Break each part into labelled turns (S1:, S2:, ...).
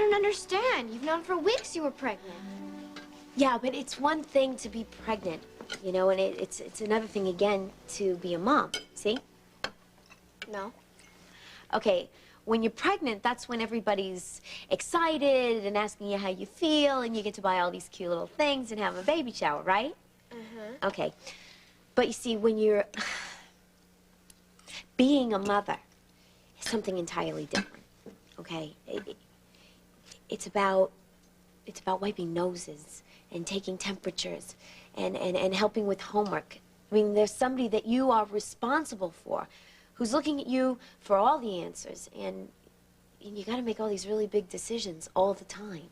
S1: don't understand. You've known for weeks you were pregnant.
S2: Yeah, but it's one thing to be pregnant, you know, and it's another thing again to be a mom. See?
S1: No.
S2: Okay, when you're pregnant, that's when everybody's excited and asking you how you feel, and you get to buy all these cute little things and have a baby shower, right?
S1: Uh-huh.
S2: Okay. But you see, when you're being a mother is something entirely different, okay? It's about wiping noses and taking temperatures and helping with homework. I mean, there's somebody that you are responsible for who's looking at you for all the answers, and you gotta make all these really big decisions all the time.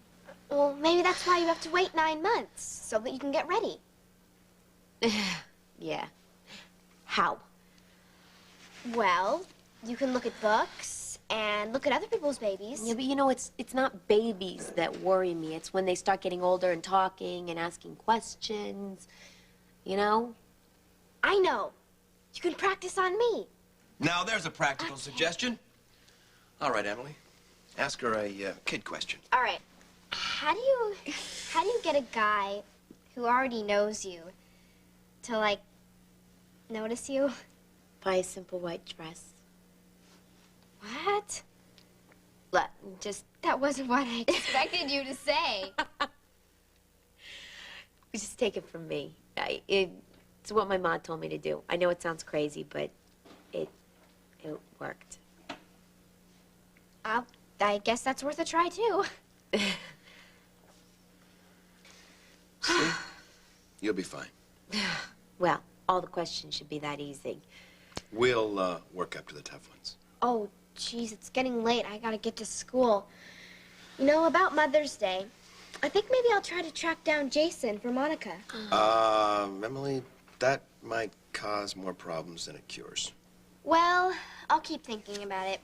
S1: Well, maybe that's why you have to wait 9 months, so that you can get ready.
S2: Yeah. How?
S1: Well, you can look at books and look at other people's babies.
S2: Yeah, but you know, it's not babies that worry me. It's when they start getting older and talking and asking questions, you know?
S1: I know. You can practice on me.
S3: Now, there's a practical suggestion. All right, Emily. Ask her a kid question.
S1: All right. How do you get a guy who already knows you to, like, notice you?
S2: Buy a simple white dress.
S1: What?
S2: Look, just
S1: That wasn't what I expected you to say.
S2: just take it from me. It's what my mom told me to do. I know it sounds crazy, but it worked.
S1: I guess that's worth a try, too.
S3: See? You'll be fine.
S2: Well, all the questions should be that easy.
S3: We'll work up to the tough ones.
S1: Oh, geez, it's getting late. I gotta get to school. You know, about Mother's Day, I think maybe I'll try to track down Jason for Monica.
S3: Emily, that might cause more problems than it cures.
S1: Well, I'll keep thinking about it.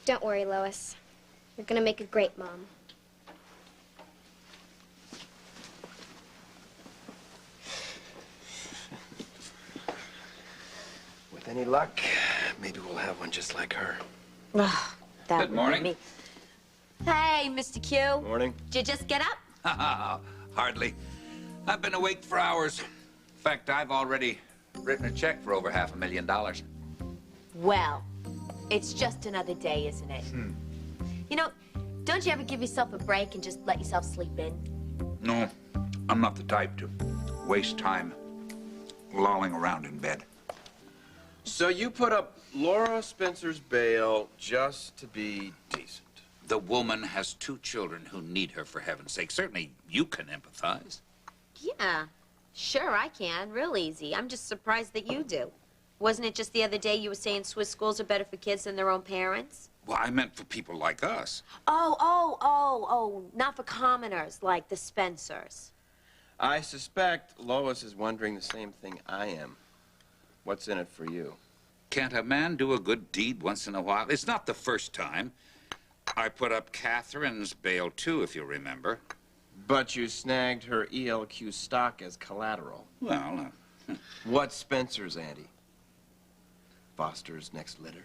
S1: Don't worry, Lois. You're gonna make a great mom.
S3: With any luck, maybe we'll have one just like her.
S2: That
S4: Good
S2: would
S4: morning.
S2: be me. Hey, Mr. Q.
S3: Morning.
S2: Did you just get up?
S4: Hardly. I've been awake for hours. In fact, I've already written a check for over $500,000.
S2: Well, it's just another day, isn't it? You know, don't you ever give yourself a break and just let yourself sleep in?
S4: No, I'm not the type to waste time lolling around in bed.
S3: So you put up Laura Spencer's bail just to be decent.
S4: The woman has 2 children who need her, for heaven's sake. Certainly you can empathize.
S2: Yeah, sure I can. Real easy. I'm just surprised that you do. Wasn't it just the other day you were saying Swiss schools are better for kids than their own parents?
S4: Well, I meant for people like us.
S2: Oh, not for commoners like the Spencers.
S3: I suspect Lois is wondering the same thing I am. What's in it for you?
S4: Can't a man do a good deed once in a while? It's not the first time. I put up Catherine's bail, too, if you remember.
S3: But you snagged her ELQ stock as collateral.
S4: Well,
S3: What's Spencer's, Andy? Foster's next litter?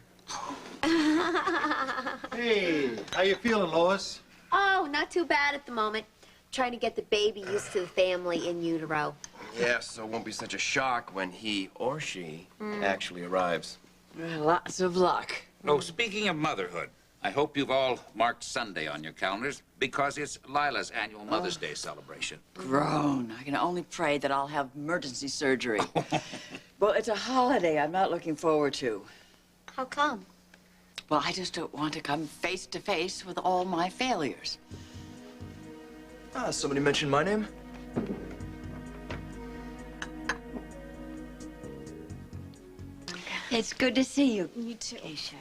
S5: Hey, how you feeling, Lois?
S2: Oh, not too bad at the moment. Trying to get the baby used to the family in utero.
S3: Yes, so it won't be such a shock when he or she actually arrives.
S6: Lots of luck.
S4: oh, speaking of motherhood, I hope you've all marked Sunday on your calendars because it's Lila's annual Mother's Day celebration.
S6: Groan. I can only pray that I'll have emergency surgery. Well, it's a holiday I'm not looking forward to.
S2: How come?
S6: Well, I just don't want to come face to face with all my failures.
S7: Somebody mentioned my name?
S6: It's good to see you.
S8: You too.
S6: Keisha.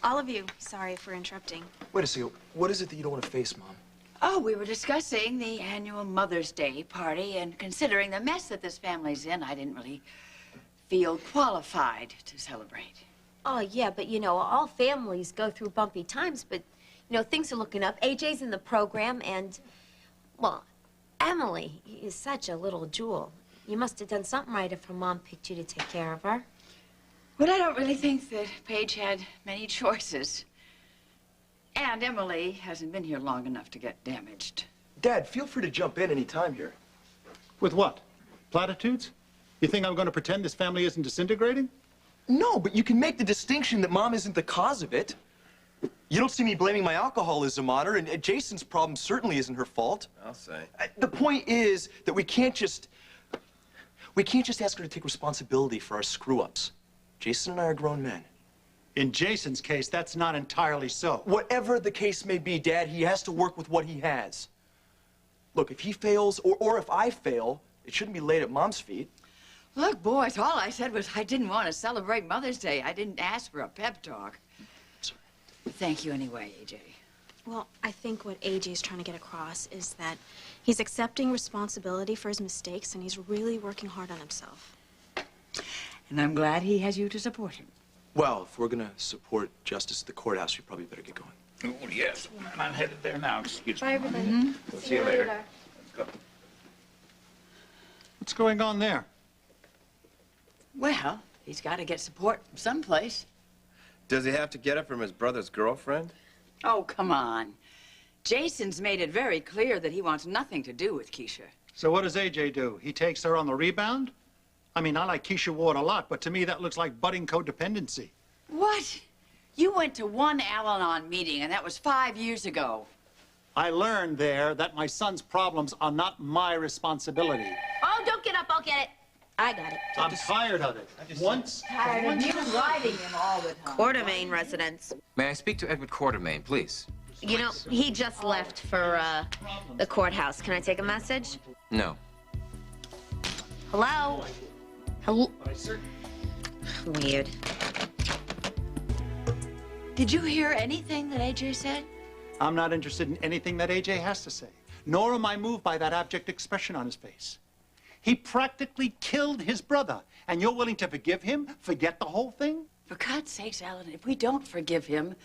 S8: All of you. Sorry for interrupting.
S7: Wait a second. What is it that you don't want to face, Mom?
S6: Oh, we were discussing the annual Mother's Day party, and considering the mess that this family's in, I didn't really feel qualified to celebrate.
S2: Oh, yeah, but, you know, all families go through bumpy times, but, you know, things are looking up. AJ's in the program, and, well, Emily is such a little jewel. You must have done something right if her mom picked you to take care of her.
S6: Well, I don't really think that Paige had many choices. And Emily hasn't been here long enough to get damaged.
S7: Dad, feel free to jump in any time here.
S5: With what? Platitudes? You think I'm going to pretend this family isn't disintegrating?
S7: No, but you can make the distinction that Mom isn't the cause of it. You don't see me blaming my alcoholism on her, and Jason's problem certainly isn't her fault.
S3: I'll say.
S7: The point is that we can't just ask her to take responsibility for our screw-ups. Jason and I are grown men.
S5: In Jason's case, that's not entirely so.
S7: Whatever the case may be, Dad, he has to work with what he has. Look, if he fails, or if I fail, it shouldn't be laid at Mom's feet.
S6: Look, boys, all I said was I didn't want to celebrate Mother's Day. I didn't ask for a pep talk. Thank you anyway, AJ.
S8: Well, I think what AJ is trying to get across is that he's accepting responsibility for his mistakes and he's really working hard on himself.
S6: And I'm glad he has you to support him.
S7: Well, if we're gonna support justice at the courthouse, we probably better get going.
S4: Oh, yes. I'm headed there now. Excuse me.
S1: Bye, everybody.
S4: We'll see you later. Let's go.
S5: What's going on there?
S6: Well, he's got to get support from someplace.
S3: Does he have to get it from his brother's girlfriend?
S6: Oh, come on. Jason's made it very clear that he wants nothing to do with Keisha.
S5: So what does AJ do? He takes her on the rebound? I mean, I like Keisha Ward a lot, but to me that looks like budding codependency.
S6: What? You went to one Al-Anon meeting, and that was 5 years ago.
S5: I learned there that my son's problems are not my responsibility.
S2: Oh, don't get up. I'll get it. I got it.
S5: I'm tired of it. Once.
S6: Tired of you riding him all the time.
S9: Quartermain residence.
S10: May I speak to Edward Quartermain, please?
S2: You know, he just left for, the courthouse. Can I take a message?
S10: No.
S2: Hello? Hello? Weird.
S6: Did you hear anything that AJ said?
S5: I'm not interested in anything that AJ has to say, nor am I moved by that abject expression on his face. He practically killed his brother, and you're willing to forgive him, forget the whole thing?
S6: For God's sakes, Alan, if we don't forgive him,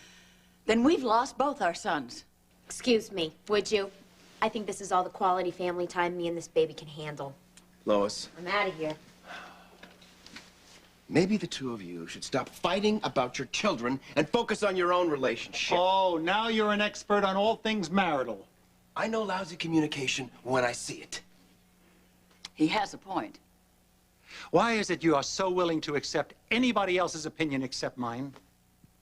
S6: then we've lost both our sons.
S2: Excuse me, would you? I think this is all the quality family time me and this baby can handle.
S3: Lois,
S2: I'm out of here.
S3: maybe the two of you should stop fighting about your children and focus on your own relationship.
S5: Oh, now you're an expert on all things marital.
S3: I know lousy communication when I see it.
S6: He has a point.
S5: Why is it you are so willing to accept anybody else's opinion except mine?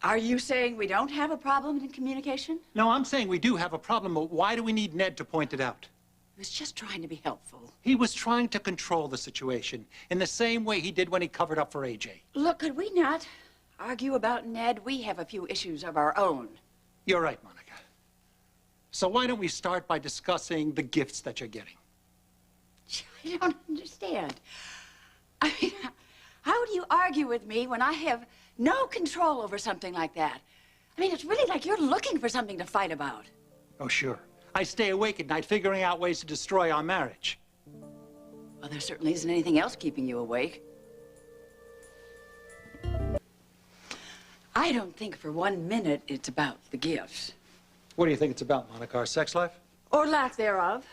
S6: Are you saying we don't have a problem in communication?
S5: No, I'm saying we do have a problem, but why do we need Ned to point it out?
S6: He was just trying to be helpful.
S5: He was trying to control the situation in the same way he did when he covered up for AJ.
S6: Look, could we not argue about Ned? We have a few issues of our own.
S5: You're right, Monica. So why don't we start by discussing the gifts that you're getting?
S6: I don't understand. I mean, how do you argue with me when I have no control over something like that? I mean, it's really like you're looking for something to fight about.
S5: Oh, sure. I stay awake at night figuring out ways to destroy our marriage.
S6: Well, there certainly isn't anything else keeping you awake. I don't think for 1 minute it's about the gifts.
S5: What do you think it's about, Monica? Our sex life?
S6: Or lack thereof.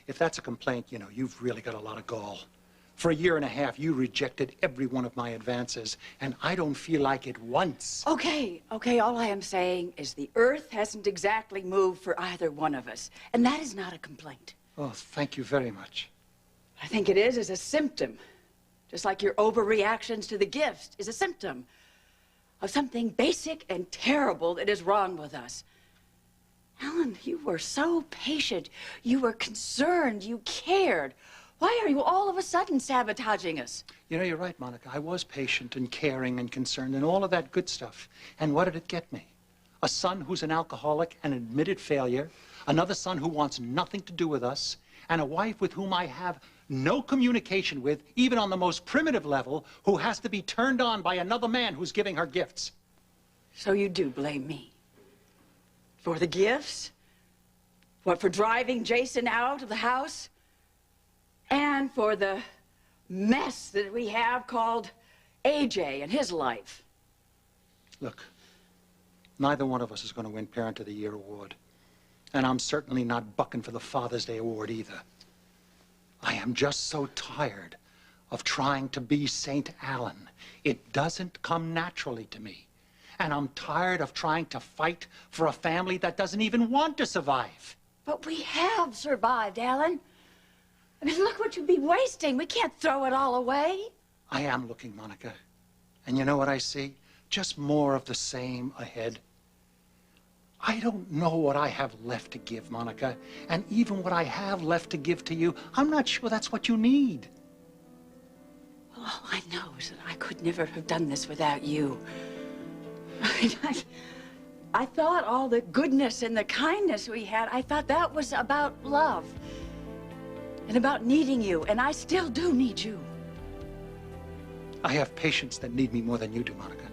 S5: If that's a complaint, you know, you've really got a lot of gall. For 1.5 years, you rejected every one of my advances, and I don't feel like it once.
S6: Okay, all I am saying is the earth hasn't exactly moved for either one of us, and that is not a complaint.
S5: Oh, thank you very much.
S6: I think it is a symptom. Just like your overreactions to the gifts is a symptom of something basic and terrible that is wrong with us. Alan, you were so patient. You were concerned. You cared. Why are you all of a sudden sabotaging us?
S5: You know, you're right, Monica. I was patient and caring and concerned and all of that good stuff. And what did it get me? A son who's an alcoholic and admitted failure, another son who wants nothing to do with us, and a wife with whom I have no communication with, even on the most primitive level, who has to be turned on by another man who's giving her gifts.
S6: So you do blame me? For the gifts? What, for driving Jason out of the house? And for the mess that we have called AJ and his life?
S5: Look, neither one of us is going to win Parent of the Year award. And I'm certainly not bucking for the Father's Day award either. I am just so tired of trying to be St. Alan. It doesn't come naturally to me. And I'm tired of trying to fight for a family that doesn't even want to survive.
S6: But we have survived, Alan. I mean, look what you'd be wasting. We can't throw it all away.
S5: I am looking, Monica. And you know what I see? Just more of the same ahead. I don't know what I have left to give, Monica. And even what I have left to give to you, I'm not sure that's what you need.
S6: Well, all I know is that I could never have done this without you. I thought all the goodness and the kindness we had, I thought that was about love. And about needing you, and I still do need you.
S5: I have patients that need me more than you do, Monica.